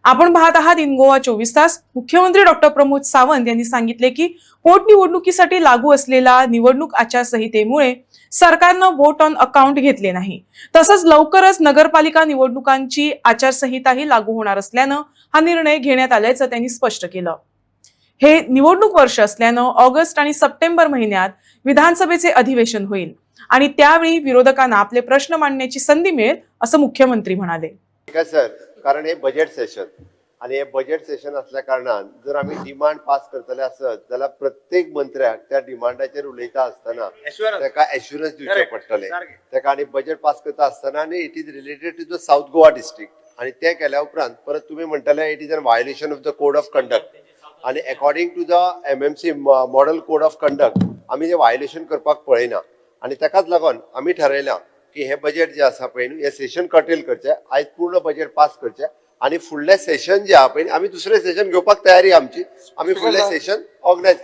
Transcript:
आपण पाहत आहात इन गोवा 24 तास। मुख्यमंत्री डॉक्टर प्रमोद सावंत यांनी सांगितले की पोटनिवडणुकीसाठी लागू असलेल्या निवडणूक आचारसंहितेमुळे सरकारनं वोट ऑन अकाउंट घेतले नाही। तसंच लवकरच नगरपालिका निवडणुकांची आचारसंहिताही लागू होणार असल्यानं हा निर्णय घेण्यात आल्याचं त्यांनी स्पष्ट केलं। हे निवडणूक वर्ष असल्यानं ऑगस्ट आणि सप्टेंबर महिन्यात विधानसभेचे अधिवेशन होईल आणि त्यावेळी विरोधकांना आपले प्रश्न मांडण्याची संधी मिळेल असं मुख्यमंत्री म्हणाले। ठीक आहे सर, कारण हे बजेट सेशन आणि हे बजेट सेशन असल्या कारणान जर आम्ही डिमांड पास करतले असत जाल्यार प्रत्येक मंत्र्याक त्या डिमांडाचेर उलयता असतना ताका एश्युरन्स दिवचे पडटले ताका आणि बजेट पास करता असतना आणि it is related to the south Goa district आणि ते केल्या उपरांत परत तुम्ही म्हणटले it is an violation of the code of conduct आणि according to the MMC model code of conduct आम्ही ते व्हायोलेशन करपाक पळयना आणि ताकाच लागून आम्ही ठरयला की हे बजेट जे आसा पळय हे सेशन कर्टेल करचे, आयज पूर्ण बजेट पास करचे आणि फुडले सेशन जे आहा पळय आम्ही दुसरे सेशन घेवपाक तयारी आमची, आम्ही फुडले सेशन ऑर्गनायज करता।